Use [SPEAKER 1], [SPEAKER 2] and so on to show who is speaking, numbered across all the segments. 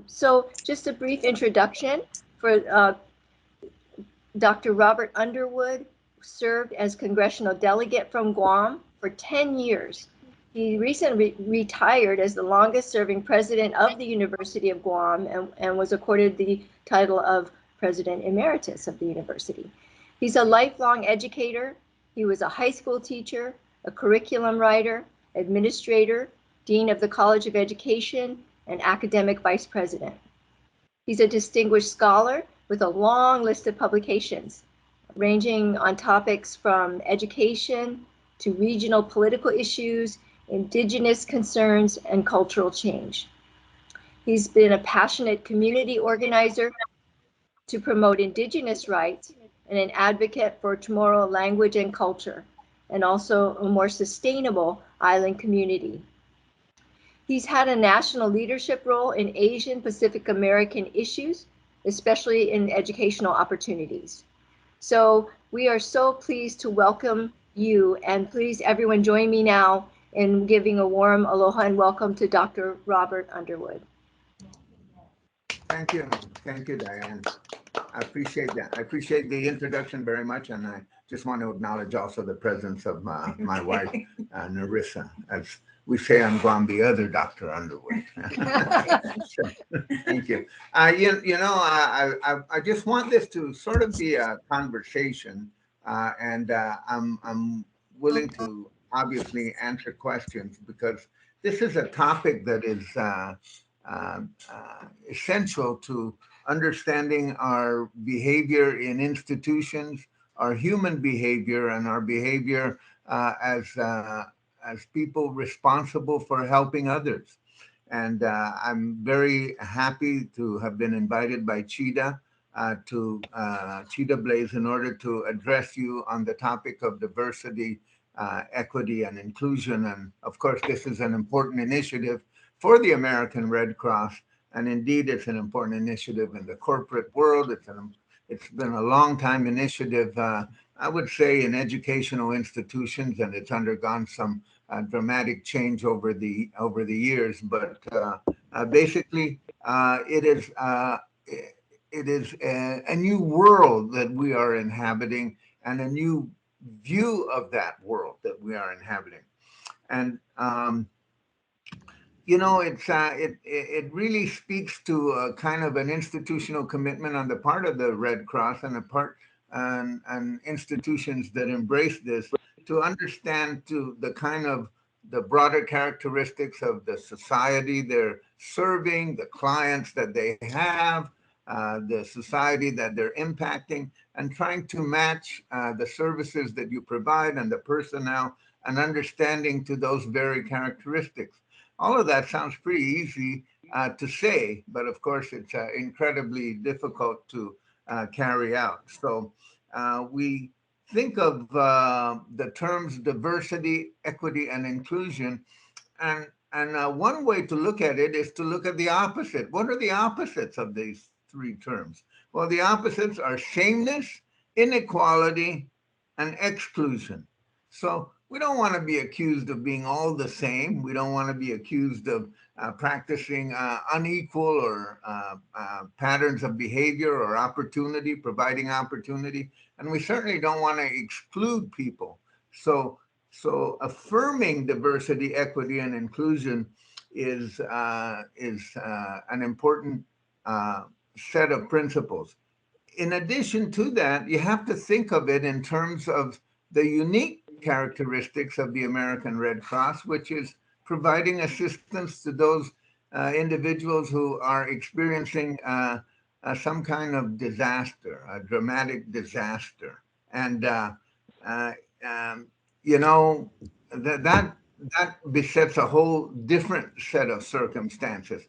[SPEAKER 1] So just a brief introduction for Dr. Robert Underwood served as congressional delegate from Guam for 10 years. He recently retired as the longest serving president of the University of Guam and was accorded the title of President Emeritus of the university. He's a lifelong educator. He was a high school teacher, a curriculum writer, administrator, dean of the College of Education, and academic vice president. He's a distinguished scholar with a long list of publications, ranging on topics from education to regional political issues, indigenous concerns, and cultural change. He's been a passionate community organizer to promote indigenous rights and an advocate for Chamorro language and culture, and also a more sustainable island community. He's had a national leadership role in Asian Pacific American issues, especially in educational opportunities. So we are so pleased to welcome you, and please everyone join me now in giving a warm aloha and welcome to Dr. Robert Underwood.
[SPEAKER 2] Thank you. Thank you, Diane. I appreciate that. I appreciate the introduction very much, and I just want to acknowledge also the presence of my wife, Narissa, as we say on Guam, the other Dr. Underwood. So, thank you. I just want this to sort of be a conversation, and I'm willing to obviously answer questions because this is a topic that is essential to understanding our behavior in institutions, our human behavior, and our behavior as people responsible for helping others. And I'm very happy to have been invited by Cheetah to Cheetah Blaze in order to address you on the topic of diversity, equity, and inclusion. And of course, this is an important initiative for the American Red Cross. And indeed, it's an important initiative in the corporate world. It's been a long time initiative, I would say, in educational institutions, and it's undergone some dramatic change over the years. But basically, it is a new world that we are inhabiting, and a new view of that world that we are inhabiting. And it really speaks to a kind of an institutional commitment on the part of the Red Cross and institutions that embrace this to understand to the kind of the broader characteristics of the society they're serving, the clients that they have, the society that they're impacting, and trying to match the services that you provide and the personnel and understanding to those very characteristics. All of that sounds pretty easy to say, but of course it's incredibly difficult to carry out. So we think of the terms diversity, equity, and inclusion, and one way to look at it is to look at the opposite. What are the opposites of these three terms? Well, the opposites are sameness, inequality, and exclusion. So we don't want to be accused of being all the same. We don't want to be accused of practicing unequal or patterns of behavior or opportunity, providing opportunity. And we certainly don't want to exclude people. So affirming diversity, equity, and inclusion is an important set of principles. In addition to that, you have to think of it in terms of the unique characteristics of the American Red Cross, which is providing assistance to those individuals who are experiencing some kind of disaster, a dramatic disaster. And, that besets a whole different set of circumstances.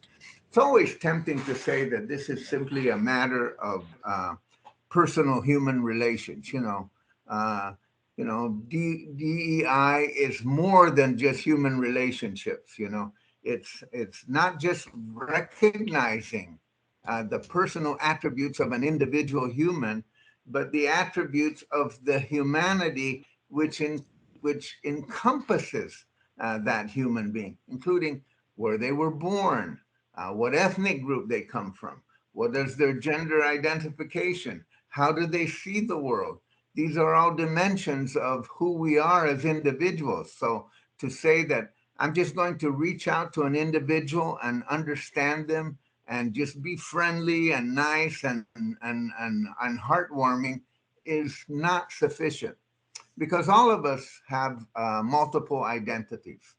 [SPEAKER 2] It's always tempting to say that this is simply a matter of personal human relations, DEI is more than just human relationships. It's not just recognizing the personal attributes of an individual human, but the attributes of the humanity which encompasses that human being, including where they were born, what ethnic group they come from, what is their gender identification, how do they see the world. These are all dimensions of who we are as individuals. So to say that I'm just going to reach out to an individual and understand them and just be friendly and nice and heartwarming is not sufficient, because all of us have multiple identities.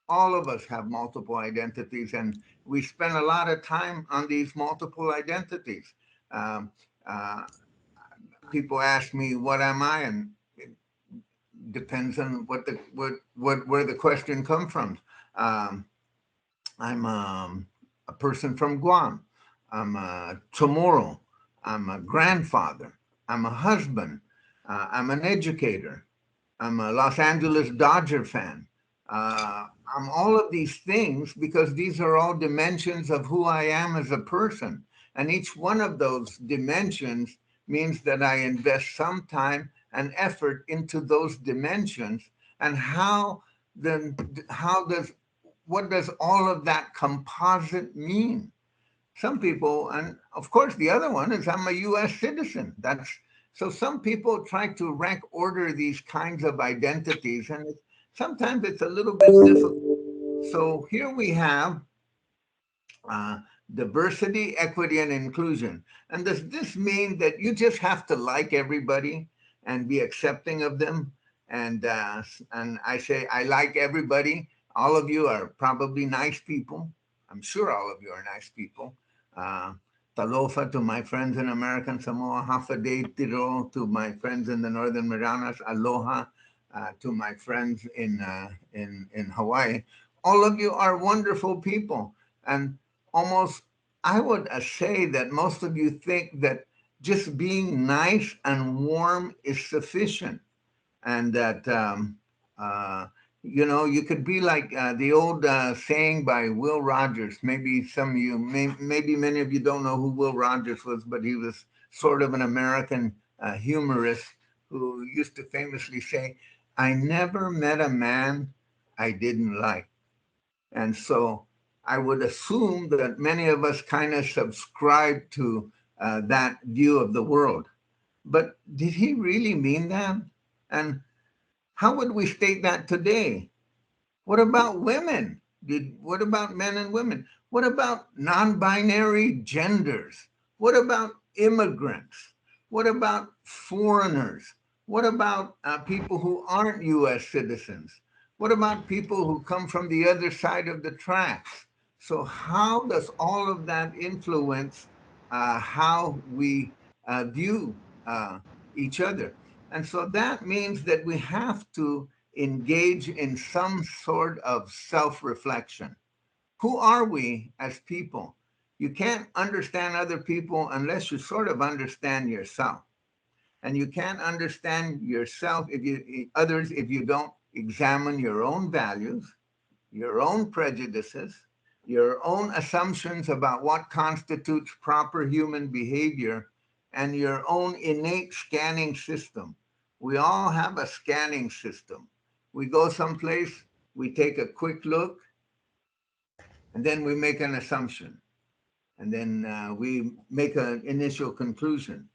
[SPEAKER 2] All of us have multiple identities, and we spend a lot of time on these multiple identities. Um, uh, People ask me, "What am I?" and it depends on what where the question comes from. Um, I'm a person from Guam. I'm a Chamorro. I'm a grandfather. I'm a husband. I'm an educator. I'm a Los Angeles Dodger fan. I'm all of these things because these are all dimensions of who I am as a person. And each one of those dimensions means that I invest some time and effort into those dimensions. And then how does what does all of that composite mean? Some people, and of course, the other one is I'm a U.S. citizen. That's so. Some people try to rank order these kinds of identities, and sometimes it's a little bit difficult. So here we have uh, diversity, equity, and inclusion. And does this mean that you just have to like everybody and be accepting of them? And I say I like everybody. All of you are probably nice people. I'm sure all of you are nice people. Uh, Talofa to my friends in American Samoa, Hafaday Tiro to my friends in the Northern Marianas, Aloha to my friends in Hawaii. All of you are wonderful people, and almost I would say that most of you think that just being nice and warm is sufficient, and that uh, you could be like the old saying by Will Rogers. Maybe some of you, maybe many of you don't know who Will Rogers was, but he was sort of an American humorist who used to famously say, "I never met a man I didn't like." And so I would assume that many of us kind of subscribe to that view of the world. But did he really mean that? And how would we state that today? What about women? What about men and women? What about non binary genders? What about immigrants? What about foreigners? What about people who aren't US citizens? What about people who come from the other side of the tracks? So, how does all of that influence how we view each other? And so that means that we have to engage in some sort of self reflection. Who are we as people? You can't understand other people unless you sort of understand yourself. And you can't understand yourself if you others if you don't examine your own values, your own prejudices, your own assumptions about what constitutes proper human behavior, and your own innate scanning system. We all have a scanning system. We go someplace, we take a quick look, and then we make an assumption, and then we make an initial conclusion.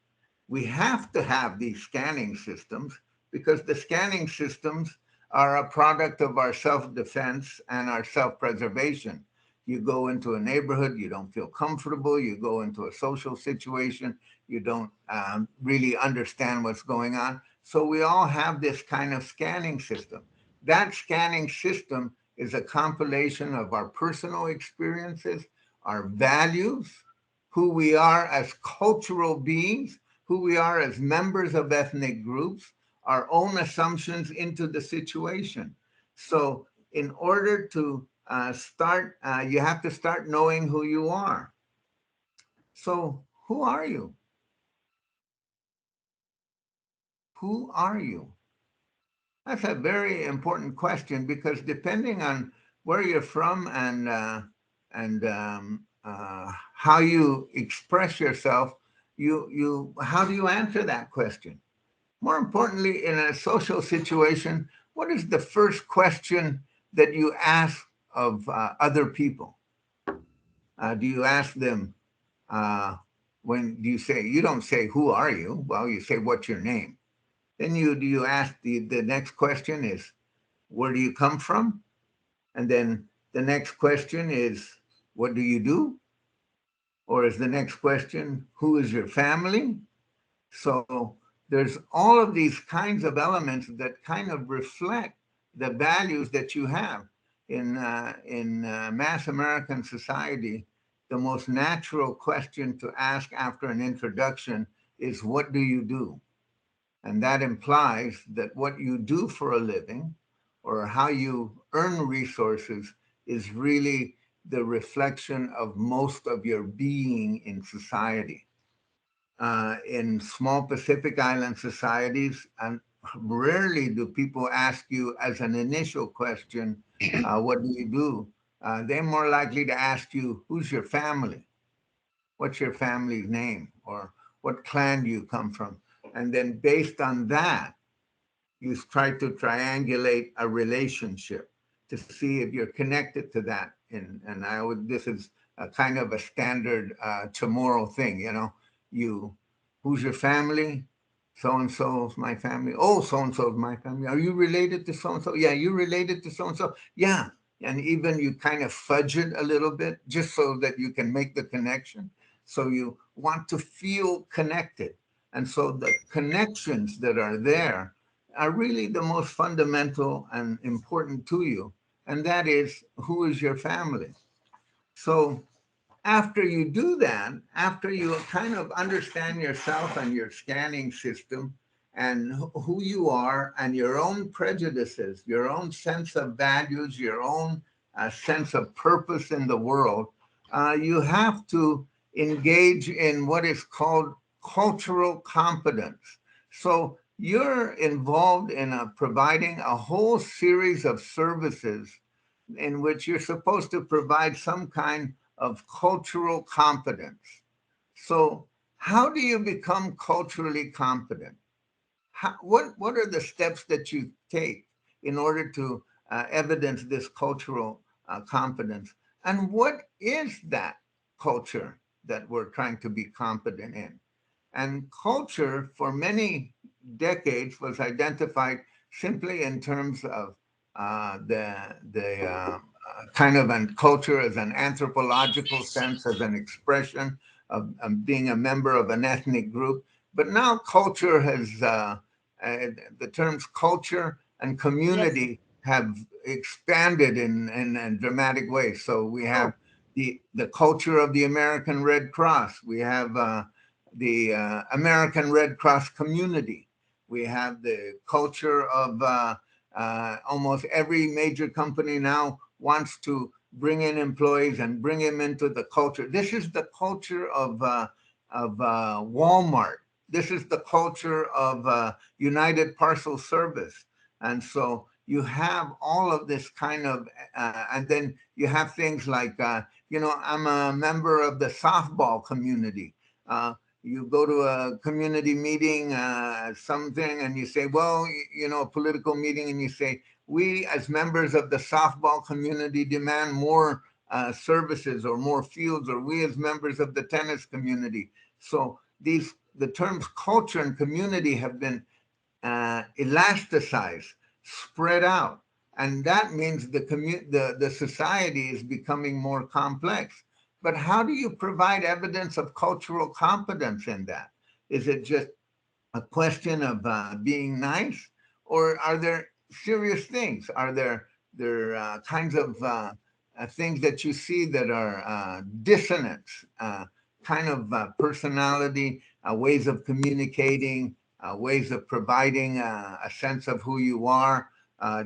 [SPEAKER 2] We have to have these scanning systems because the scanning systems are a product of our self defense and our self preservation. You go into a neighborhood, you don't feel comfortable. You go into a social situation, you don't really understand what's going on. So we all have this kind of scanning system. That scanning system is a compilation of our personal experiences, our values, who we are as cultural beings, who we are as members of ethnic groups, our own assumptions into the situation. So, in order to you have to start knowing who you are. So, who are you? Who are you? That's a very important question because depending on where you're from and how you express yourself, you how do you answer that question? More importantly, in a social situation, what is the first question that you ask of other people? Do you ask them, uh, when do you say, you don't say, who are you? Well, you say, what's your name? Then do you ask, the next question is, where do you come from? And then the next question is, what do you do? Or is the next question, who is your family? So there's all of these kinds of elements that kind of reflect the values that you have in mass American society. The most natural question to ask after an introduction is, "What do you do?" And that implies that what you do for a living or how you earn resources is really the reflection of most of your being in society. In small Pacific Island societies, and rarely do people ask you as an initial question, what do you do? They're more likely to ask you, who's your family? What's your family's name? Or what clan do you come from? And then based on that, you try to triangulate a relationship to see if you're connected to that. And I would, this is a kind of a standard tomorrow thing, you know, you, who's your family? So and so is my family. Oh, so and so is my family. Are you related to so and so? Yeah, you related to so and so. Yeah. And even you kind of fudge it a little bit just so that you can make the connection. So you want to feel connected. And so the connections that are there are really the most fundamental and important to you. And that is, who is your family? So after you do that, after you kind of understand yourself and your scanning system and who you are and your own prejudices, your own sense of values, your own sense of purpose in the world, you have to engage in what is called cultural competence. So you're involved in providing a whole series of services in which you're supposed to provide some kind of cultural competence. So, how do you become culturally competent? What are the steps that you take in order to evidence this cultural competence? And what is that culture that we're trying to be competent in? And culture, for many decades, was identified simply in terms of the kind of an culture as an anthropological sense, as an expression of being a member of an ethnic group. But now culture has the terms culture and
[SPEAKER 1] Yes.
[SPEAKER 2] community have expanded in dramatic ways. So we have
[SPEAKER 1] Oh,
[SPEAKER 2] the culture of the American Red Cross. We have the American Red Cross community. We have the culture of almost every major company now wants to bring in employees and bring them into the culture. This is the culture of Walmart. This is the culture of United Parcel Service. And so you have all of this kind of, and then you have things like, I'm a member of the softball community. You go to a community meeting, something, and you say, well, a political meeting, and you say, we as members of the softball community demand more services or more fields, or we as members of the tennis community. So the terms culture and community have been elasticized, spread out. And that means the society is becoming more complex. But how do you provide evidence of cultural competence in that? Is it just a question of being nice, or are there serious things? Are there kinds of things that you see that are dissonance, kind of personality, ways of communicating, ways of providing a sense of who you are,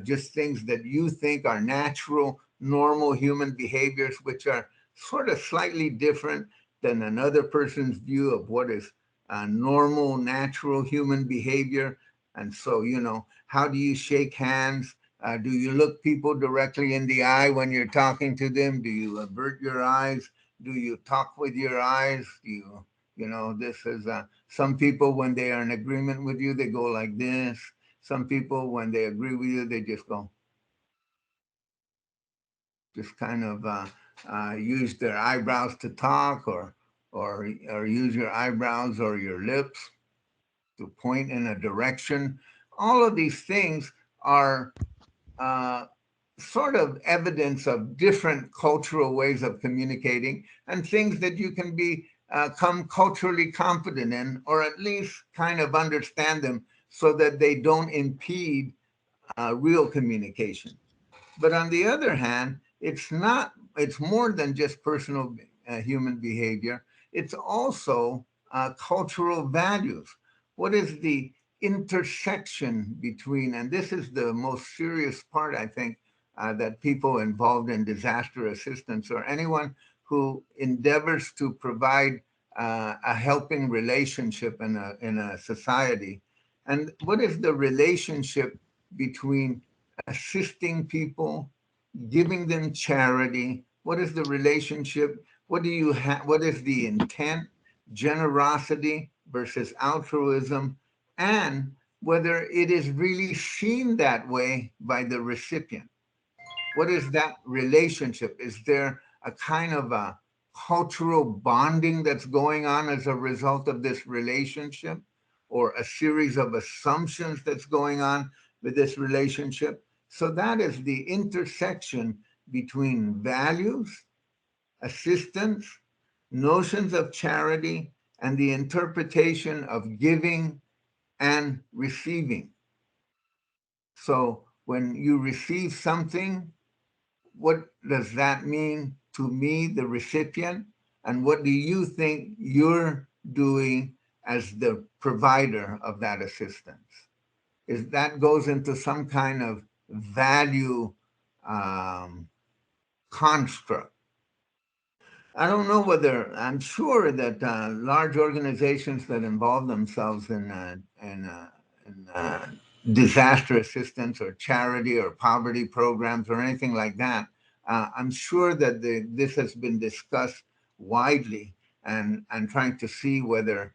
[SPEAKER 2] just things that you think are natural, normal human behaviors, which are sort of slightly different than another person's view of what is normal, natural human behavior. And so, how do you shake hands? Do you look people directly in the eye when you're talking to them? Do you avert your eyes? Do you talk with your eyes? This is some people, when they are in agreement with you, they go like this. Some people, when they agree with you, they just go, just kind of use their eyebrows to talk, or use your eyebrows or your lips to point in a direction. All of these things are uh, sort of evidence of different cultural ways of communicating, and things that you can become culturally confident in, or at least kind of understand them so that they don't impede real communication. But on the other hand, it's not, it's more than just personal human behavior. It's also cultural values. What is the intersection between, and this is the most serious part, I think, that people involved in disaster assistance or anyone who endeavors to provide a helping relationship in a society. And what is the relationship between assisting people, giving them charity? What is the relationship? What do you have? What is the intent? Generosity versus altruism, and whether it is really seen that way by the recipient. What is that relationship? Is there a kind of a cultural bonding that's going on as a result of this relationship, or a series of assumptions that's going on with this relationship? So that is the intersection between values, assistance, notions of charity, and the interpretation of giving and receiving. So when you receive something, what does that mean to me, the recipient? And what do you think you're doing as the provider of that assistance? Is that goes into some kind of value um, construct. I don't know whether, I'm sure that large organizations that involve themselves in disaster assistance or charity or poverty programs or anything like that, I'm sure that this has been discussed widely, and trying to see whether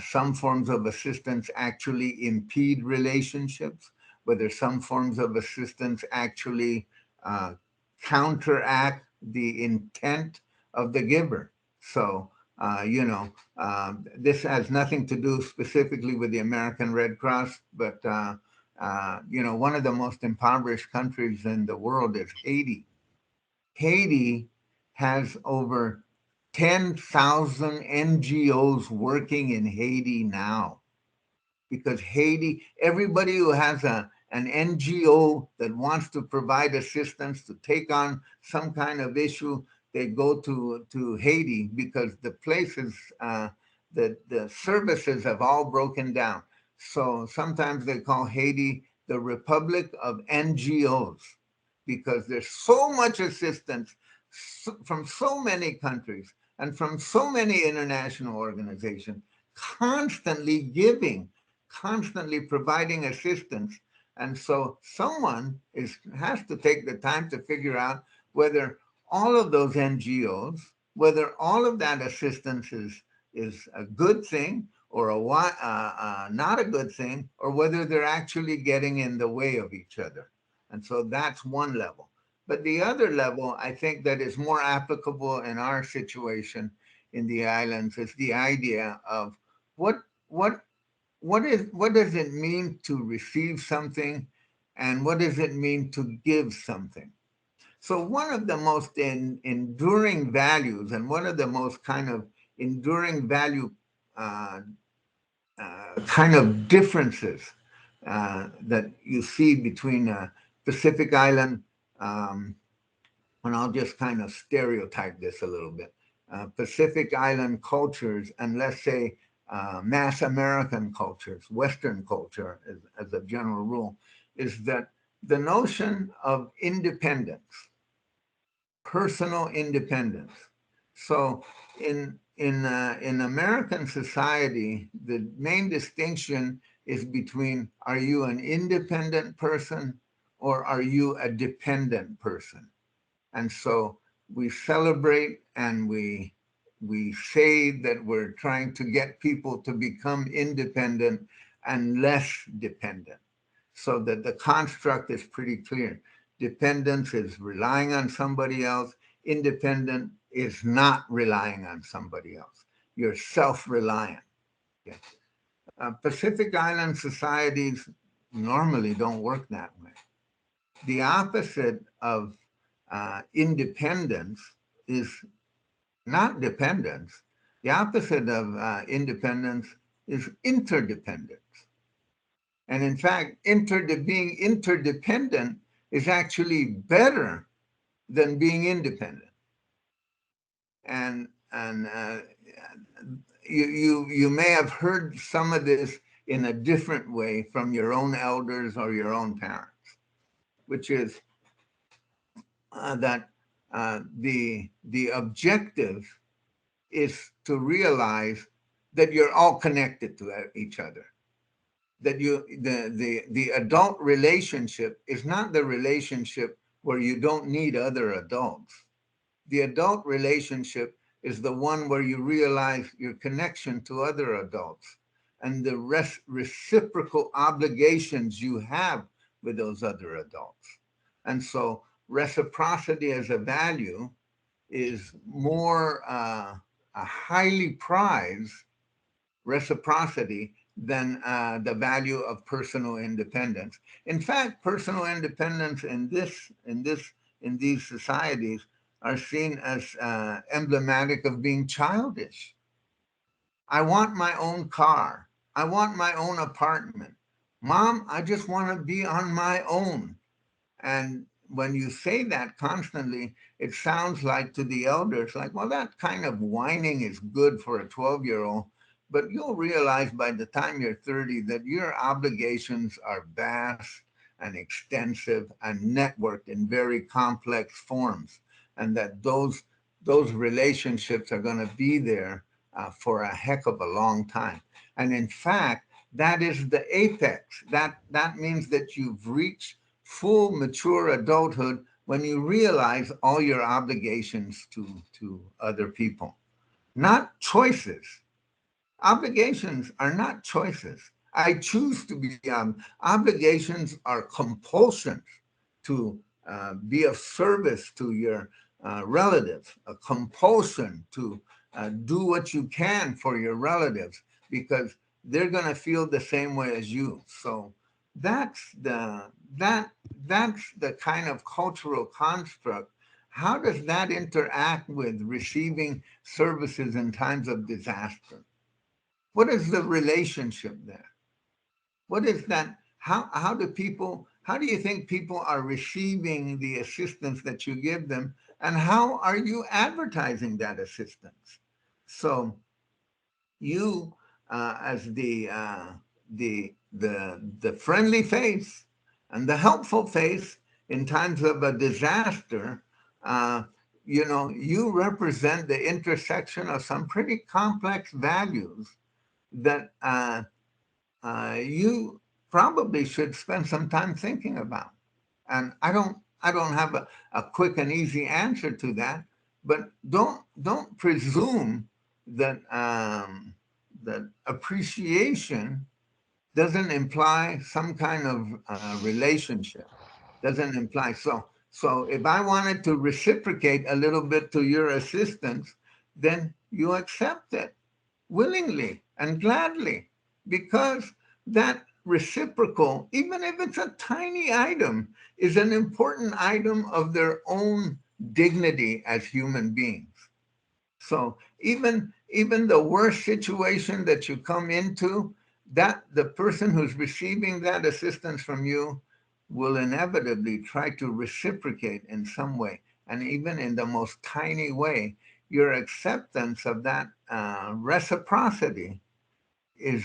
[SPEAKER 2] some forms of assistance actually impede relationships, whether some forms of assistance actually uh, counteract the intent of the giver. So, this has nothing to do specifically with the American Red Cross, but, one of the most impoverished countries in the world is Haiti. Haiti has over 10,000 NGOs working in Haiti now, because Haiti, everybody who has an NGO that wants to provide assistance to take on some kind of issue, they go to Haiti, because the places, the services have all broken down. So sometimes they call Haiti the Republic of NGOs, because there's so much assistance from so many countries and from so many international organizations, constantly giving, constantly providing assistance. And so someone has to take the time to figure out whether all of those NGOs, whether all of that assistance is a good thing, or not a good thing, or whether they're actually getting in the way of each other. And so that's one level. But the other level, I think, that is more applicable in our situation in the islands, is the idea of what what what does it mean to receive something, and what does it mean to give something? So one of the most enduring values, and one of the most kind of enduring value uh, kind of differences that you see between Pacific Island, um, and I'll just kind of stereotype this a little bit, Pacific Island cultures, and let's say mass American cultures, Western culture as a general rule, is that the notion of independence, personal independence. So in American society, the main distinction is between, are you an independent person, or are you a dependent person? And so we celebrate, and we say that we're trying to get people to become independent and less dependent, so that the construct is pretty clear. Dependence is relying on somebody else. Independent is not relying on somebody else. You're self-reliant. Okay? Pacific Island societies normally don't work that way. The opposite of independence is not dependence. The opposite of independence is interdependence. And in fact, being interdependent is actually better than being independent. And you may have heard some of this in a different way from your own elders or your own parents, which is that the objective is to realize that you're all connected to each other. That the adult relationship is not the relationship where you don't need other adults. The adult relationship is the one where you realize your connection to other adults and the reciprocal obligations you have with those other adults. And so reciprocity as a value is more a highly prized reciprocity than the value of personal independence. In fact, personal independence in these societies are seen as emblematic of being childish. I want my own car. I want my own apartment. Mom, I just want to be on my own. And when you say that constantly, it sounds like to the elders, like, well, that kind of whining is good for a 12-year-old. But you'll realize by the time you're 30 that your obligations are vast and extensive and networked in very complex forms, and that those relationships are going to be there for a heck of a long time. And in fact, that is the apex. That means that you've reached full mature adulthood when you realize all your obligations to other people, not choices. Obligations are not choices. I choose to be obligations are compulsions to be of service to your relatives, a compulsion to do what you can for your relatives because they're going to feel the same way as you. So that's that that's the kind of cultural construct. How does that interact with receiving services in times of disaster? What is the relationship there? What is that? How do you think people are receiving the assistance that you give them? And how are you advertising that assistance? So you, as the friendly face and the helpful face in times of a disaster, uh, you represent the intersection of some pretty complex values that you probably should spend some time thinking about. And I don't have a quick and easy answer to that, but don't presume that that appreciation doesn't imply some kind of relationship. Doesn't imply so. If I wanted to reciprocate a little bit to your assistance, then you accept it willingly and gladly because that reciprocal, even if it's a tiny item, is an important item of their own dignity as human beings. So even the worst situation that you come into, that the person who's receiving that assistance from you will inevitably try to reciprocate in some way, and even in the most tiny way. Your acceptance of that reciprocity is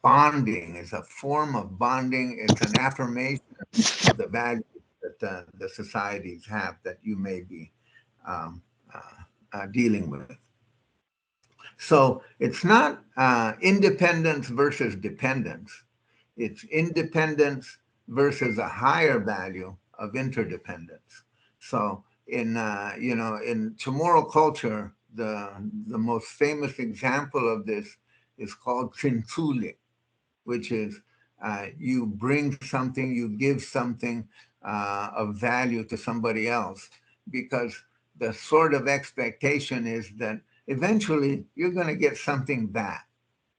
[SPEAKER 2] bonding, is a form of bonding. It's an affirmation of the values that the societies have that you may be um, dealing with. So it's not independence versus dependence. It's independence versus a higher value of interdependence. So in Chamorro culture, the most famous example of this is called Chinchuli, which is you bring something, you give something of value to somebody else, because the sort of expectation is that eventually you're going to get something back.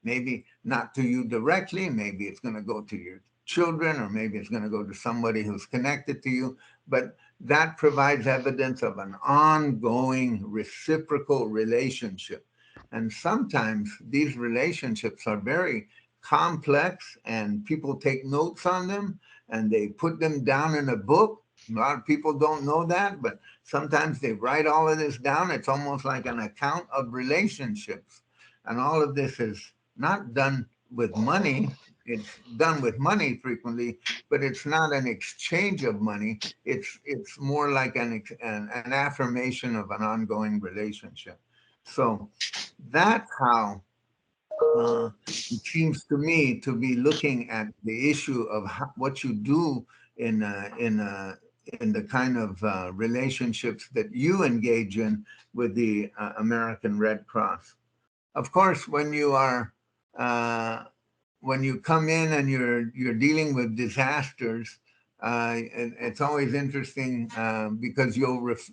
[SPEAKER 2] Maybe not to you directly, maybe it's going to go to your children, or maybe it's going to go to somebody who's connected to you, but that provides evidence of an ongoing reciprocal relationship. And sometimes these relationships are very complex, and people take notes on them and they put them down in a book. A lot of people don't know that, but sometimes they write all of this down. It's almost like an account of relationships. And all of this is not done with money. It's done with money frequently, but it's not an exchange of money. It's more like an affirmation of an ongoing relationship. So that's how it seems to me to be looking at the issue of what you do in the kind of relationships that you engage in with the American Red Cross. Of course, uh, when you come in and you're dealing with disasters, it's always interesting because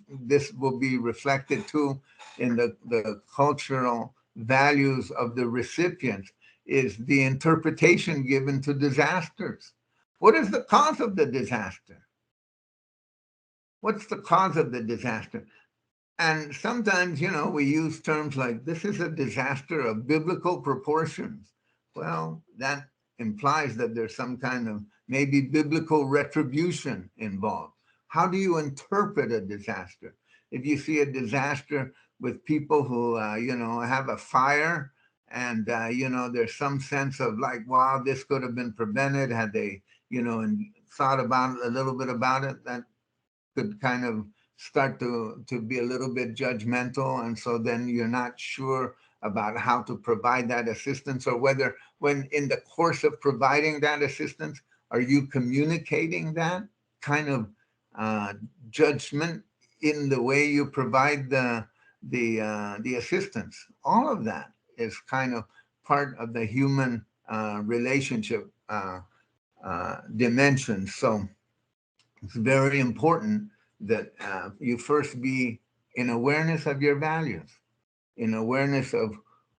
[SPEAKER 2] this will be reflected too in the cultural values of the recipients, is the interpretation given to disasters. What is the cause of the disaster? What's the cause of the disaster? And sometimes, we use terms like, this is a disaster of biblical proportions. Well, that implies that there's some kind of maybe biblical retribution involved. How do you interpret a disaster? If you see a disaster with people who, have a fire, and, there's some sense of like, wow, this could have been prevented had they, and thought about a little bit about it, that could kind of start to be a little bit judgmental, and so then you're not sure about how to provide that assistance, or whether when in the course of providing that assistance, are you communicating that kind of uh, judgment in the way you provide the assistance. All of that is kind of part of the human relationship dimension. So it's very important that you first be in awareness of your values, in awareness of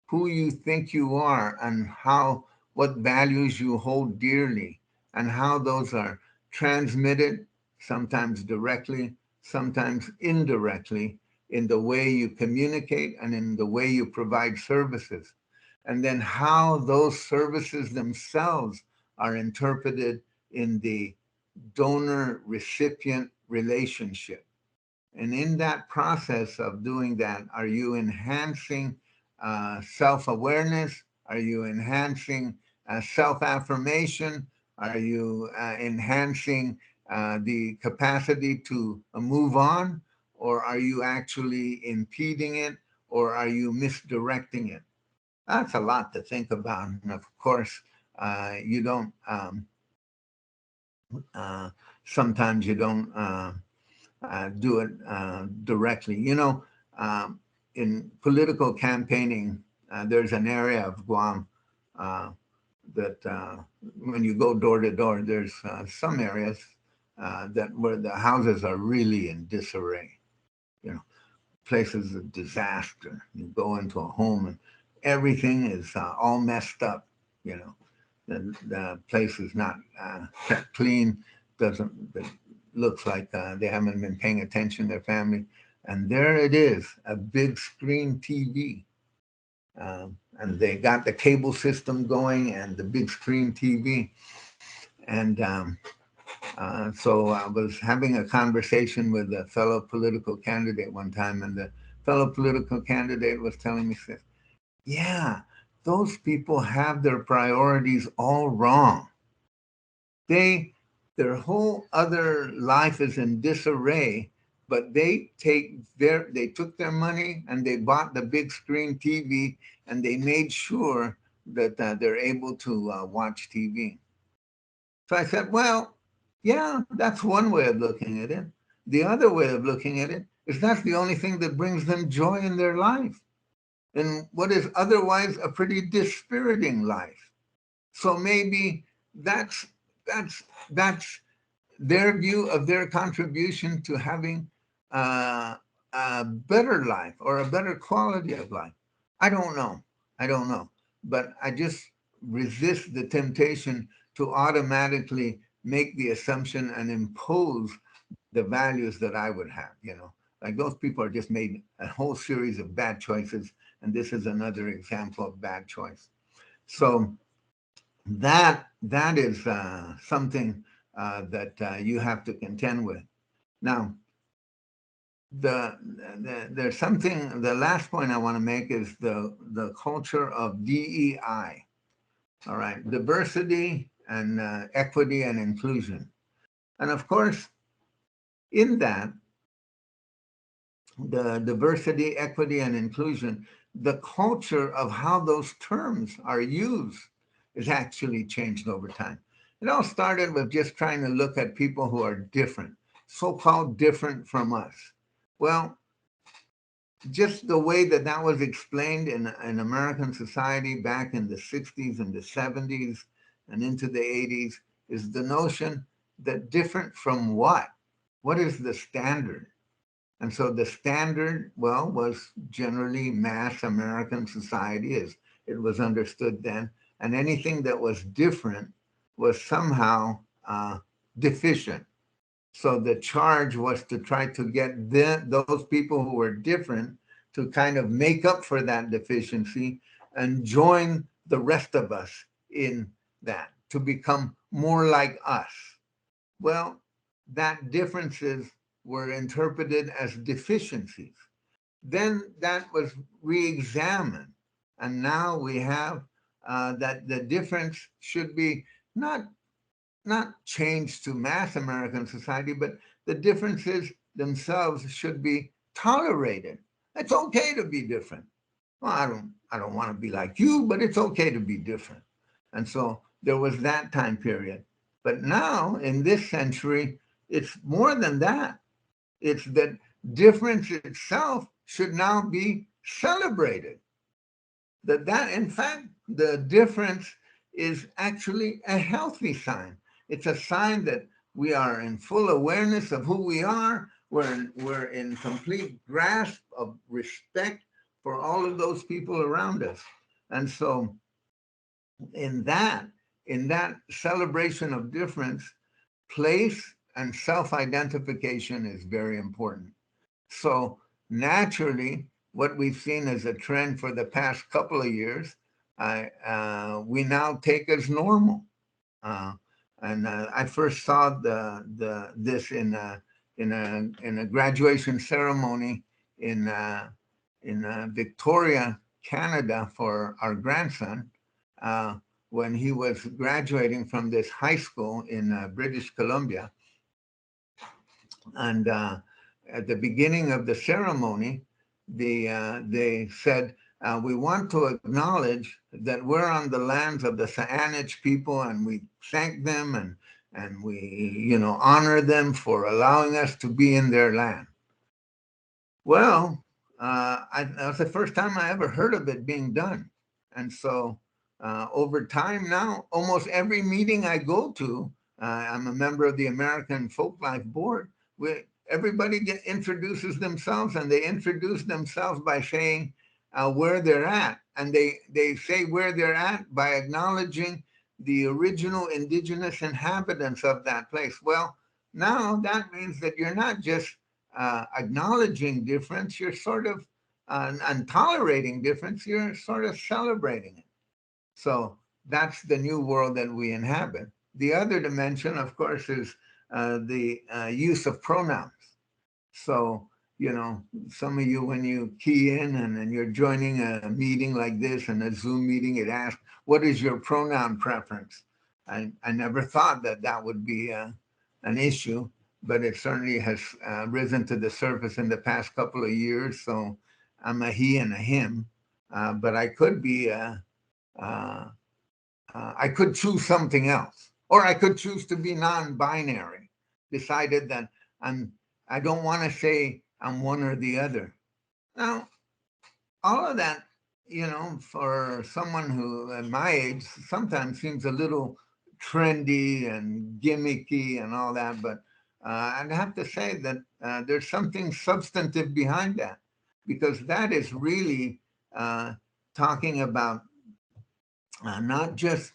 [SPEAKER 2] who you think you are, and how, what values you hold dearly, and how those are transmitted, sometimes directly, sometimes indirectly, in the way you communicate and in the way you provide services. And then how those services themselves are interpreted in the donor recipient relationship. And in that process of doing that, are you enhancing self awareness? Are you enhancing self affirmation? Are you enhancing the capacity to move on? Or are you actually impeding it? Or are you misdirecting it? That's a lot to think about. And of course, you don't, uh, sometimes you don't. Do it directly. In political campaigning, there's an area of Guam uh, that when you go door to door, there's some areas that where the houses are really in disarray. You know, places of disaster. You go into a home and everything is all messed up. You know, the place is not kept clean. Doesn't it looks like they haven't been paying attention to their family. And there it is, a big screen TV. And they got the cable system going and the big screen TV. And so I was having a conversation with a fellow political candidate one time, and the fellow political candidate was telling me, says, yeah, those people have their priorities all wrong. They Their whole other life is in disarray, but they took their money and they bought the big screen TV, and they made sure that they're able to watch TV. So I said, well, yeah, that's one way of looking at it. The other way of looking at it is that's the only thing that brings them joy in their life, in what is otherwise a pretty dispiriting life. So maybe that's that's that's their view of their contribution to having uh, a better life or a better quality of life? I don't know. I don't know. But I just resist the temptation to automatically make the assumption and impose the values that I would have, you know. Like those people are just made a whole series of bad choices, and this is another example of bad choice. So that is something that you have to contend with. Now, there's something. The last point I want to make is the culture of DEI. All right, diversity and equity and inclusion, and of course, in that, the diversity, equity, and inclusion, the culture of how those terms are used is actually changed over time. It all started with just trying to look at people who are different, so-called different from us. Well, just the way that that was explained in American society back in the 60s and the 70s and into the 80s is the notion that different from what? What is the standard? And so the standard, well, was generally mass American society as it was understood then. And anything that was different was somehow deficient. So the charge was to try to get those people who were different to kind of make up for that deficiency and join the rest of us in that, to become more like us. Well, that differences were interpreted as deficiencies. Then that was re-examined, and now we have that the difference should be not not changed to mass American society, but the differences themselves should be tolerated. It's okay to be different. Well, I don't want to be like you, but it's okay to be different. And so there was that time period. But now in this century, it's more than that. It's that difference itself should now be celebrated. That in fact the difference is actually a healthy sign. It's a sign that we are in full awareness of who we are. We're in complete grasp of respect for all of those people around us. And so in that in that celebration of difference, place and self-identification is very important. So naturally, what we've seen as a trend for the past couple of years, we now take as normal. Uh, and I first saw the this in a graduation ceremony in Victoria, Canada, for our grandson uh, when he was graduating from this high school in British Columbia, and at the beginning of the ceremony, they said, "We want to acknowledge that we're on the lands of the Saanich people, and we thank them and we, honor them for allowing us to be in their land." Well, that was the first time I ever heard of it being done, and so over time now, almost every meeting I go to, I'm a member of the American Folklife Board. Everybody introduces themselves, and they introduce themselves by saying where they're at, and they say where they're at by acknowledging the original indigenous inhabitants of that place. Well, now that means that you're not just acknowledging difference, you're sort of and tolerating difference, you're sort of celebrating it. So that's the new world that we inhabit. The other dimension, of course, is the use of pronouns. So, some of you, when you key in and you're joining a meeting like this and a Zoom meeting, it asks, what is your pronoun preference? I never thought that that would be an issue, but it certainly has risen to the surface in the past couple of years. So I'm a he and a him, but I could be uh, I could choose something else, or I could choose to be non-binary. Decided that I'm. I don't want to say I'm one or the other. Now, all of that, for someone who at my age sometimes seems a little trendy and gimmicky and all that, but I'd have to say that there's something substantive behind that, because that is really talking about not just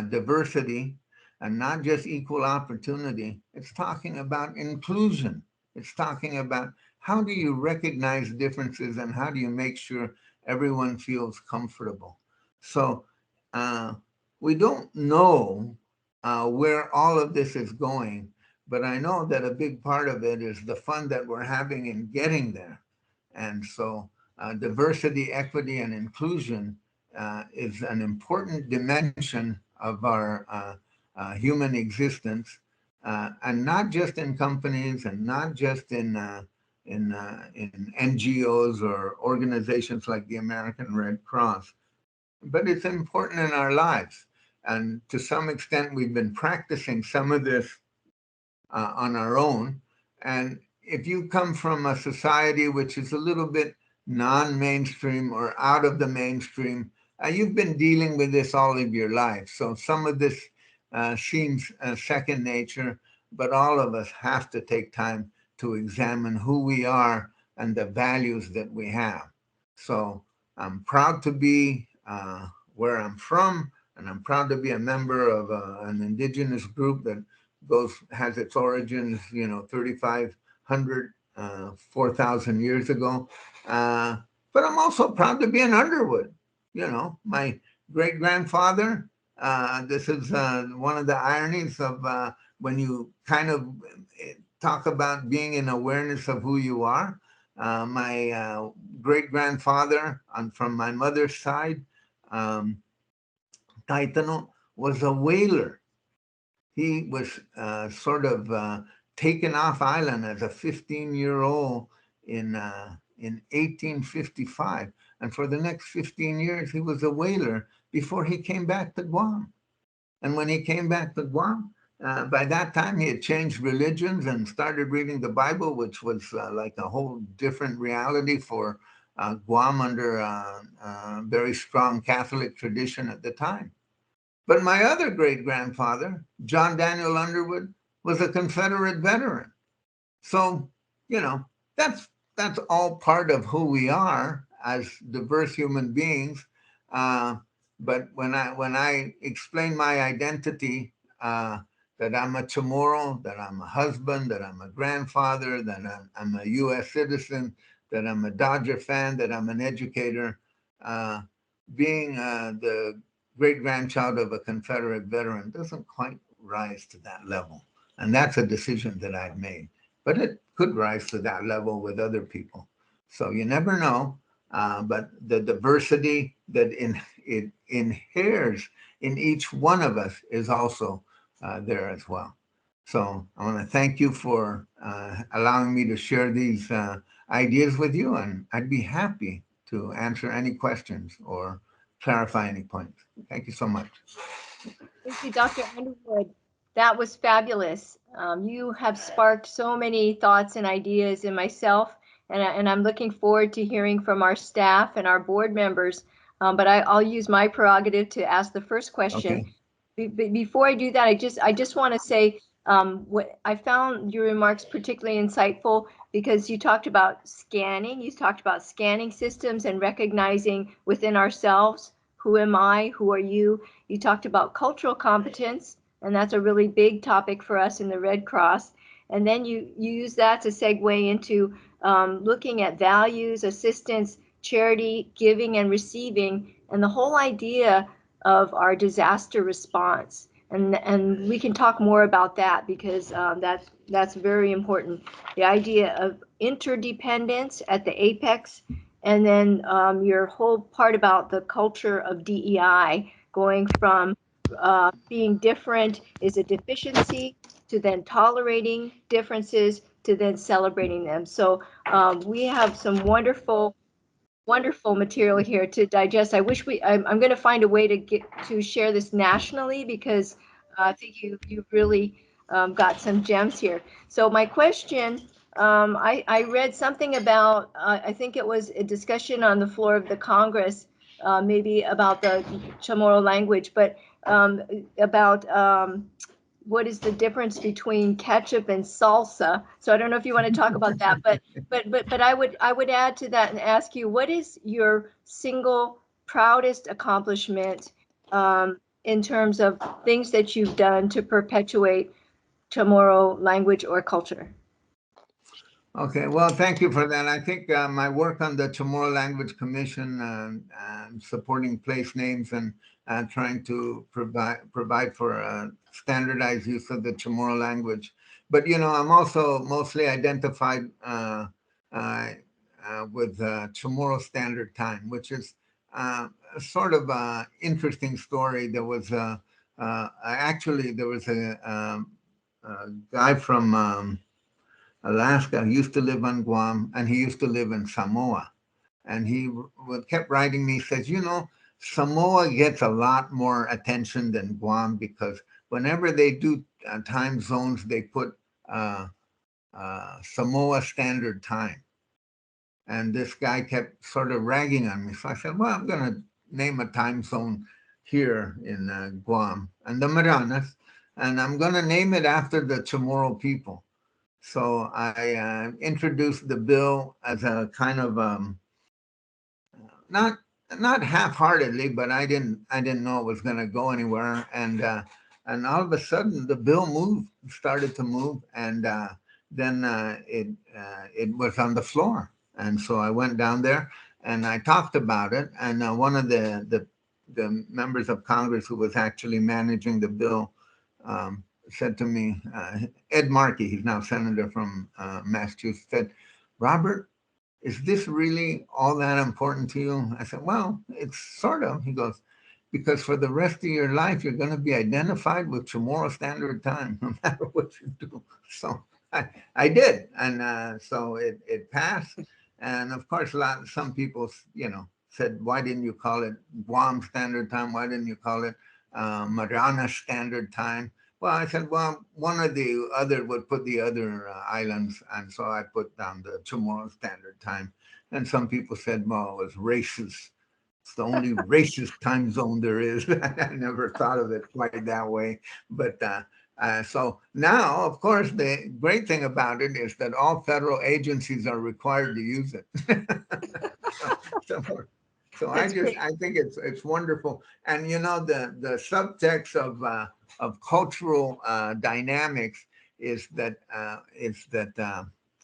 [SPEAKER 2] diversity and not just equal opportunity. It's talking about inclusion. It's talking about how do you recognize differences and how do you make sure everyone feels comfortable. So uh, we don't know where all of this is going, but I know that a big part of it is the fun that we're having in getting there. And so diversity, equity, and inclusion is an important dimension of our human existence, and not just in companies and not just in NGOs or organizations like the American Red Cross, but it's important in our lives. And to some extent, we've been practicing some of this on our own. And if you come from a society which is a little bit non mainstream or out of the mainstream, you've been dealing with this all of your life. So some of this seems second nature, but all of us have to take time to examine who we are and the values that we have. So I'm proud to be where I'm from, and I'm proud to be a member of an indigenous group that has its origins, 3,500, 4,000 years ago. But I'm also proud to be an Underwood. My great grandfather. This is one of the ironies of when you kind of talk about being in awareness of who you are. My great grandfather, from my mother's side, um, Taitano, was a whaler. He was sort of taken off island as a 15-year-old in 1855, and for the next 15 years he was a whaler before he came back to Guam. And when he came back to Guam, by that time he had changed religions and started reading the Bible, which was like a whole different reality for Guam under very strong Catholic tradition at the time. But my other great grandfather, John Daniel Underwood, was a Confederate veteran. So, you know, that's that's all part of who we are as diverse human beings. Uh, but when I explain my identity, that I'm a Chamorro, that I'm a husband, that I'm a grandfather, that I'm a U.S. citizen, that I'm a Dodger fan, that I'm an educator, uh, being the great grandchild of a Confederate veteran doesn't quite rise to that level, and that's a decision that I've made, but it could rise to that level with other people. So you never know. But the diversity that it inheres in each one of us is also there as well. So I want to thank you for allowing me to share these ideas with you, and I'd be happy to answer any questions or clarify any points. Thank you so much.
[SPEAKER 1] Thank you, Dr. Underwood. That was fabulous. You have sparked so many thoughts and ideas in myself, and I'm looking forward to hearing from our staff and our board members. But I'll use my prerogative to ask the first question.
[SPEAKER 2] Okay.
[SPEAKER 1] Before I do that, I just want to say what I found your remarks particularly insightful because you talked about scanning. You talked about scanning systems and recognizing within ourselves, who am I? Who are you? You talked about cultural competence, and that's a really big topic for us in the Red Cross. And then you use that to segue into looking at values, assistance, charity, giving, and receiving, and the whole idea of our disaster response. And we can talk more about that because that's very important. The idea of interdependence at the apex, and then your whole part about the culture of DEI, going from being different is a deficiency to then tolerating differences to then celebrating them. So we have some wonderful material here to digest. I wish I'm going to find a way to get to share this nationally because I think you really got some gems here. So my question, I read something about, I think it was a discussion on the floor of the Congress, maybe about the Chamorro language, but about what is the difference between ketchup and salsa. So I don't know if you want to talk about that, but I would add to that and ask you, what is your single proudest accomplishment in terms of things that you've done to perpetuate Chamorro language or culture?
[SPEAKER 2] Okay, well, thank you for that. I think my work on the Chamorro Language Commission, supporting place names and trying to provide for standardized use of the Chamorro language. But I'm also mostly identified uh, with Chamorro Standard Time, which is a sort of interesting story. There was a guy from Alaska. He used to live on Guam, and he used to live in Samoa. And he kept writing me. He says, Samoa gets a lot more attention than Guam because whenever they do time zones, they put Samoa Standard Time. And this guy kept sort of ragging on me. So I said, well, I'm going to name a time zone here in Guam and the Marianas, and I'm going to name it after the Chamorro people. So I introduced the bill as a kind of not not half-heartedly, but I didn't know it was going to go anywhere, and all of a sudden the bill started to move, and then it was on the floor, and so I went down there and I talked about it, and one of the members of Congress who was actually managing the bill said to me, Ed Markey, he's now senator from Massachusetts, said, Robert, is this really all that important to you? I said, well, it's sort of. He goes, because for the rest of your life, you're going to be identified with Chamorro Standard Time, no matter what you do. So I did. And so it passed. And of course, some people, said, why didn't you call it Guam Standard Time? Why didn't you call it Mariana Standard Time? Well, I said, well, one or the other would put the other islands, and so I put down the Chamorro Standard Time. And some people said, well, it was racist. It's the only racist time zone there is. I never thought of it quite that way. But so now, of course, the great thing about it is that all federal agencies are required to use it. so, so
[SPEAKER 1] That's great.
[SPEAKER 2] I think it's wonderful, and the subtext of cultural dynamics is that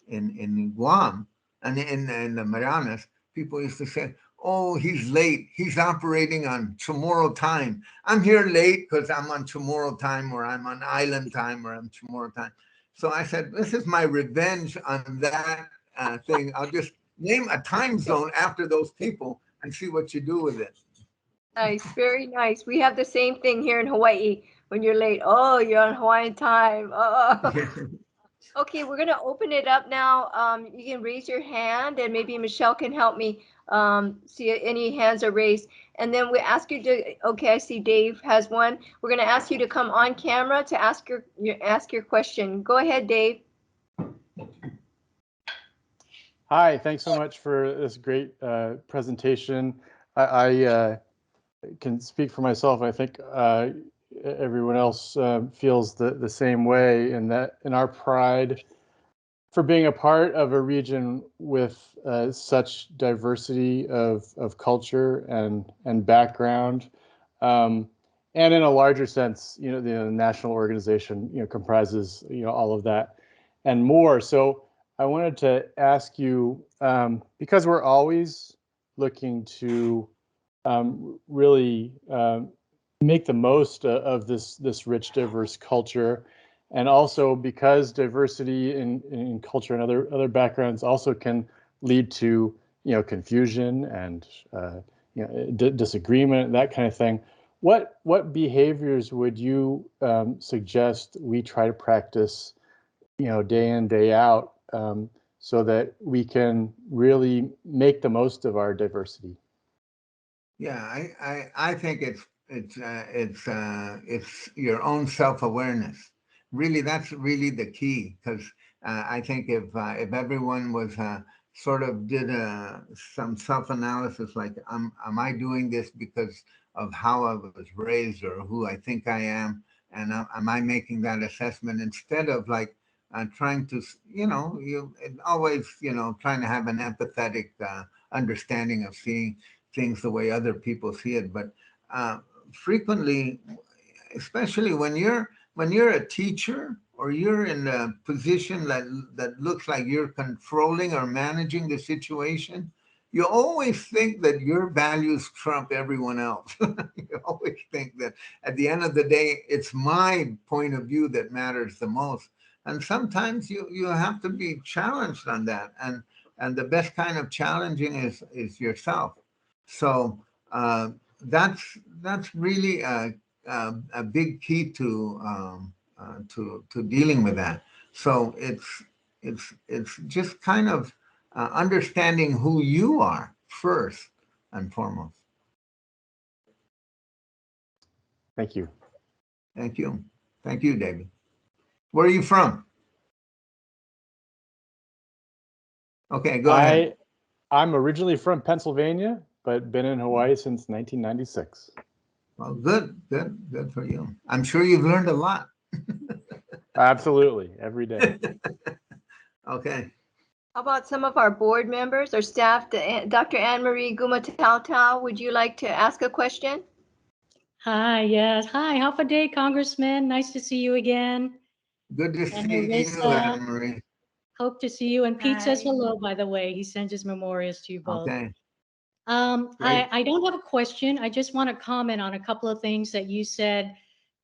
[SPEAKER 2] in Guam and in the Marianas, people used to say, "Oh, he's late. He's operating on Chamorro time. I'm here late because I'm on Chamorro time, or I'm on island time, or I'm Chamorro time." So I said, "This is my revenge on that thing. I'll just name a time zone after those people and see what you do with it."
[SPEAKER 1] Nice, very nice. We have the same thing here in Hawaii. When you're late, oh, you're on Hawaiian time. Oh. Okay, we're gonna open it up now. You can raise your hand, and maybe Michelle can help me see if any hands are raised. And then we ask you to. Okay, I see Dave has one. We're gonna ask you to come on camera to ask your question. Go ahead, Dave.
[SPEAKER 3] Hi, thanks so much for this great presentation. I can speak for myself. I think everyone else feels the same way, in that in our pride for being a part of a region with such diversity of culture and background, and in a larger sense, the national organization comprises all of that and more. So I wanted to ask you, because we're always looking to really make the most of this rich, diverse culture, and also because diversity in culture and other backgrounds also can lead to confusion and disagreement, that kind of thing. What behaviors would you suggest we try to practice day in, day out, so that we can really make the most of our diversity?
[SPEAKER 2] Yeah, I think it's your own self-awareness. Really, that's really the key, because I think if everyone was sort of did some self-analysis, like, am I doing this because of how I was raised or who I think I am? and am I making that assessment instead of like trying to, you always, trying to have an empathetic understanding of seeing things the way other people see it. But frequently, especially when you're a teacher or you're in a position that looks like you're controlling or managing the situation, you always think that your values trump everyone else. You always think that at the end of the day, it's my point of view that matters the most. And sometimes you have to be challenged on that. And the best kind of challenging is yourself. So that's really a big key to dealing with that. So it's just kind of understanding who you are first and foremost.
[SPEAKER 3] Thank you.
[SPEAKER 2] Thank you. Thank you, David. Where are you from? Okay, go ahead.
[SPEAKER 3] I'm originally from Pennsylvania, but been in Hawaii since 1996.
[SPEAKER 2] Well, good for you. I'm sure you've learned a lot.
[SPEAKER 3] Absolutely, every day.
[SPEAKER 2] Okay.
[SPEAKER 1] How about some of our board members or staff? Dr. Anne-Marie Gumatau, would you like to ask a question?
[SPEAKER 4] Hi, yes. Hi, half a day, Congressman. Nice to see you again.
[SPEAKER 2] Good to
[SPEAKER 4] And
[SPEAKER 2] see you,
[SPEAKER 4] Marissa,
[SPEAKER 2] Anne-Marie.
[SPEAKER 4] hope to see you. And Pete says
[SPEAKER 1] Hi.
[SPEAKER 4] hello, by the way. He sends his memorials to you both.
[SPEAKER 2] Okay.
[SPEAKER 4] I,
[SPEAKER 2] Great.
[SPEAKER 4] I don't have a question. I just want to comment on a couple of things that you said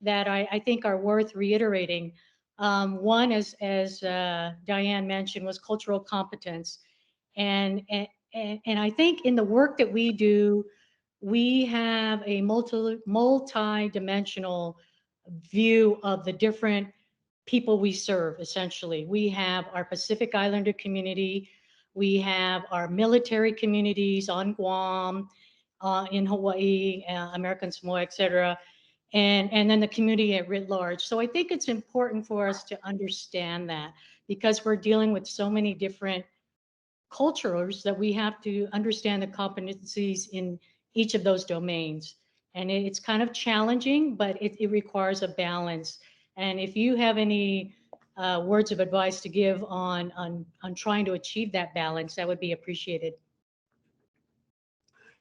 [SPEAKER 4] that I think are worth reiterating. One, as Diane mentioned, was cultural competence. And I think in the work that we do, we have a multi-dimensional view of the different people we serve. Essentially, we have our Pacific Islander community, we have our military communities on Guam, in Hawaii, American Samoa, etc., and then the community at writ large. So I think it's important for us to understand that, because we're dealing with so many different cultures that we have to understand the competencies in each of those domains. And it's kind of challenging, but it requires a balance. And if you have any words of advice to give on trying to achieve that balance, that would be appreciated.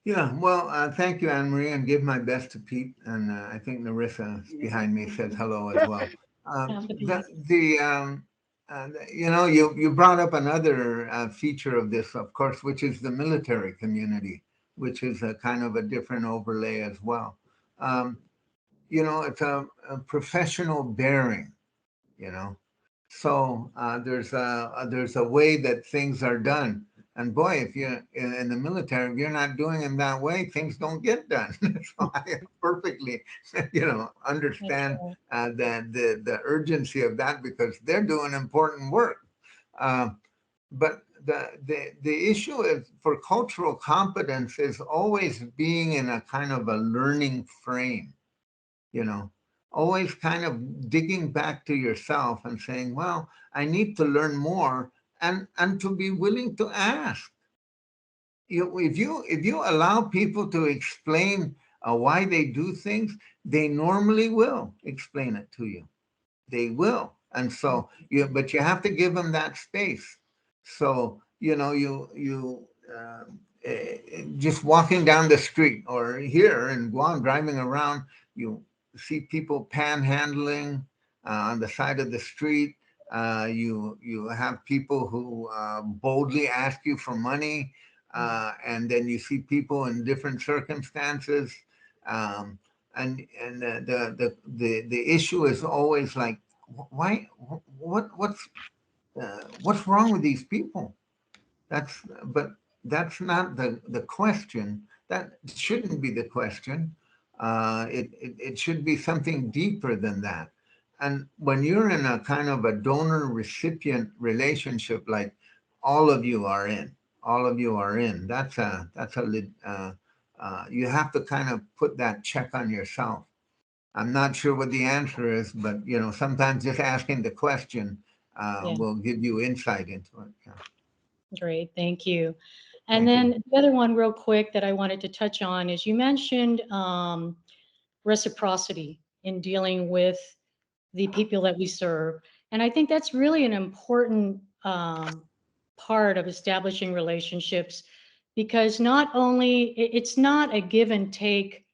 [SPEAKER 2] Yeah, well, thank you, Anne-Marie, and give my best to Pete. And I think Narissa behind me says hello as well. You brought up another feature of this, of course, which is the military community, which is a kind of a different overlay as well. It's a professional bearing, so there's a way that things are done. And boy, if you're in the military, if you're not doing them that way, things don't get done. So I perfectly, understand the urgency of that, because they're doing important work. But the issue is, for cultural competence, is always being in a kind of a learning frame, always kind of digging back to yourself and saying, well, I need to learn more, and to be willing to ask. If you allow people to explain why they do things, they normally will explain it to you. They will. And so but you have to give them that space. So just walking down the street, or here in Guam, driving around, you see people panhandling on the side of the street. You have people who boldly ask you for money, and then you see people in different circumstances, and the issue is always like, why, what's wrong with these people? But that's not the question. That shouldn't be the question. It should be something deeper than that. And when you're in a kind of a donor recipient relationship, like all of you are in, that's you have to kind of put that check on yourself. I'm not sure what the answer is, but sometimes just asking the question will give you insight into it. Yeah.
[SPEAKER 4] Great, thank you. And
[SPEAKER 2] Thank
[SPEAKER 4] then the other one real quick that I wanted to touch on is, you mentioned reciprocity in dealing with the people that we serve. And I think that's really an important part of establishing relationships, because not only it's not a give and take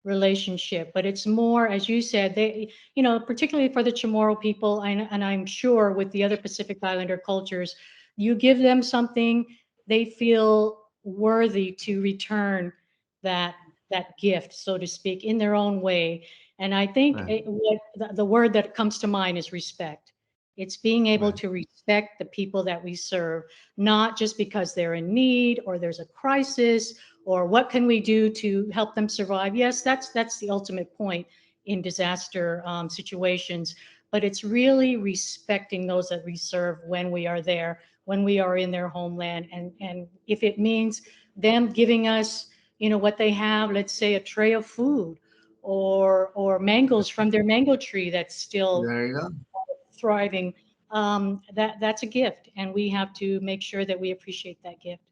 [SPEAKER 4] relationship, but it's more, as you said, they, you know, particularly for the Chamorro people, and I'm sure with the other Pacific Islander cultures, you give them something, they feel worthy to return that gift, so to speak, in their own way. And I think
[SPEAKER 2] Right.
[SPEAKER 4] what the word that comes to mind is respect. It's being able
[SPEAKER 2] Right.
[SPEAKER 4] to respect the people that we serve, not just because they're in need or there's a crisis or what can we do to help them survive. Yes, that's the ultimate point in disaster situations, but it's really respecting those that we serve when we are there, when we are in their homeland, and if it means them giving us, you know, what they have, let's say a tray of food or mangoes from their mango tree that's still
[SPEAKER 2] There you go.
[SPEAKER 4] thriving, that's a gift, and we have to make sure that we appreciate that gift.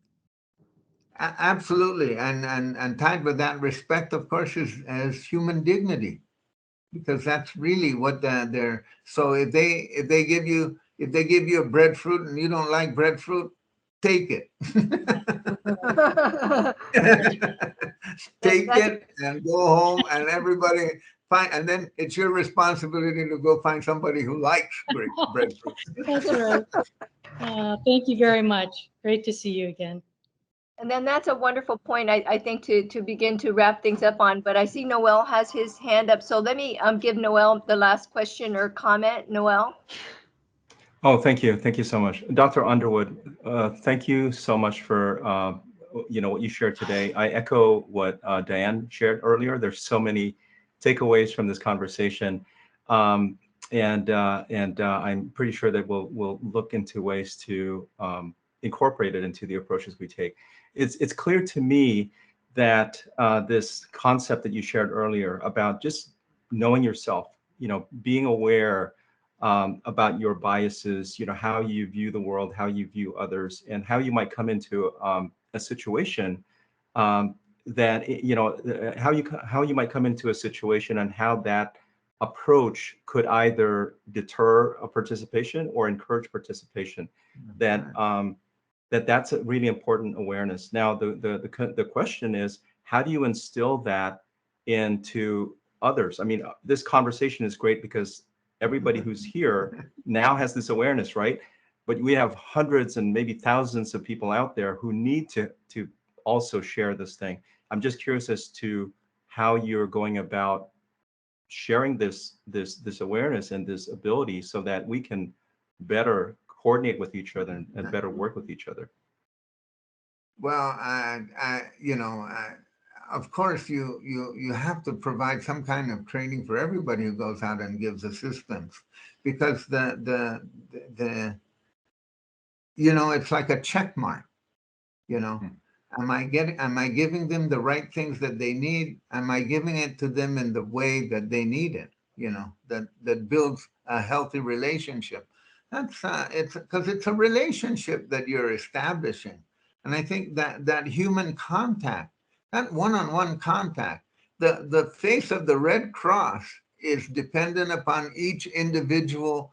[SPEAKER 2] Absolutely, and tied with that respect, of course, is human dignity, because that's really what they're. So if they give you a breadfruit and you don't like breadfruit, take it. Take
[SPEAKER 1] That's
[SPEAKER 2] it and go home, and everybody find, and then it's your responsibility to go find somebody who likes great breadfruit.
[SPEAKER 4] That's right. Thank you very much. Great to see you again.
[SPEAKER 1] And then that's a wonderful point, I think, to begin to wrap things up on. But I see Noel has his hand up. So let me give Noel the last question or comment. Noel?
[SPEAKER 5] Oh, thank you. Thank you so much. Dr. Underwood, thank you so much for what you shared today. I echo what Diane shared earlier. There's so many takeaways from this conversation. And I'm pretty sure that we'll look into ways to incorporate it into the approaches we take. It's clear to me that this concept that you shared earlier about just knowing yourself, being aware about your biases, how you view the world, how you view others, and how you might come into a situation that how you might come into a situation and how that approach could either deter a participation or encourage participation. That's a really important awareness. Now, the question is, how do you instill that into others? I mean, this conversation is great because everybody who's here now has this awareness, right? But we have hundreds and maybe thousands of people out there who need to also share this thing. I'm just curious as to how you're going about sharing this awareness and this ability so that we can better coordinate with each other and better work with each other.
[SPEAKER 2] Well, of course, you have to provide some kind of training for everybody who goes out and gives assistance, because it's like a check mark. Am I giving them the right things that they need? Am I giving it to them in the way that they need it? That builds a healthy relationship. That's it's because it's a relationship that you're establishing. And I think that human contact, that one-on-one contact, the face of the Red Cross is dependent upon each individual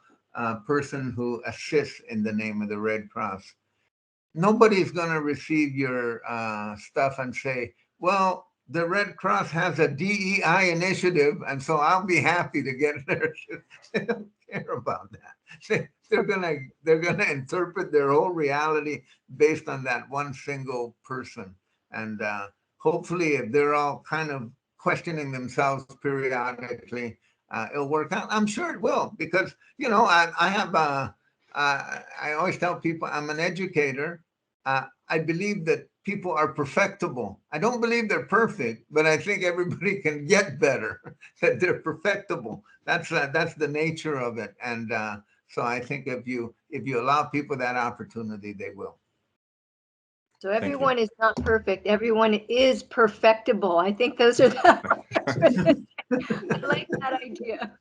[SPEAKER 2] person who assists in the name of the Red Cross. Nobody's going to receive your stuff and say, well, the Red Cross has a DEI initiative, and so I'll be happy to get there. They don't care about that. They're gonna interpret their whole reality based on that one single person. And hopefully, if they're all kind of questioning themselves periodically, it'll work out. I'm sure it will, because I have I always tell people I'm an educator. I believe that people are perfectible. I don't believe they're perfect, but I think everybody can get better. That they're perfectible. That's the nature of it. And so I think if you allow people that opportunity, they will.
[SPEAKER 1] So everyone is not perfect. Everyone is perfectible. I think those are the. I like that idea.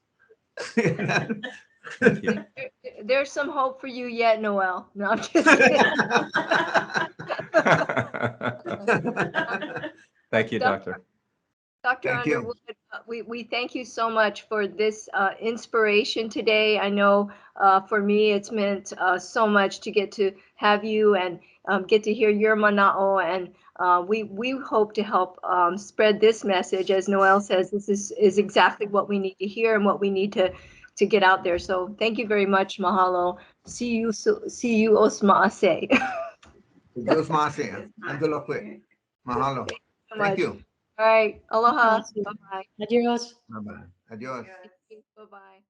[SPEAKER 1] There's some hope for you yet, Noel. No, I'm just kidding.
[SPEAKER 5] Thank you, Doctor.
[SPEAKER 1] Dr.
[SPEAKER 2] Thank you.
[SPEAKER 1] Underwood, we thank you so much for this inspiration today. I know for me it's meant so much to get to have you and get to hear your mana'o, and we hope to help spread this message. As Noel says, this is exactly what we need to hear and what we need to get out there. So thank you very much. Mahalo. See you osmaase.
[SPEAKER 2] Dios mase. Andalokwe. Mahalo.
[SPEAKER 1] Thank you so
[SPEAKER 2] Thank
[SPEAKER 1] much.
[SPEAKER 2] you.
[SPEAKER 1] All right. Aloha.
[SPEAKER 4] Awesome.
[SPEAKER 1] Bye-bye.
[SPEAKER 4] Adios.
[SPEAKER 2] Bye-bye. Adios.
[SPEAKER 1] Bye-bye.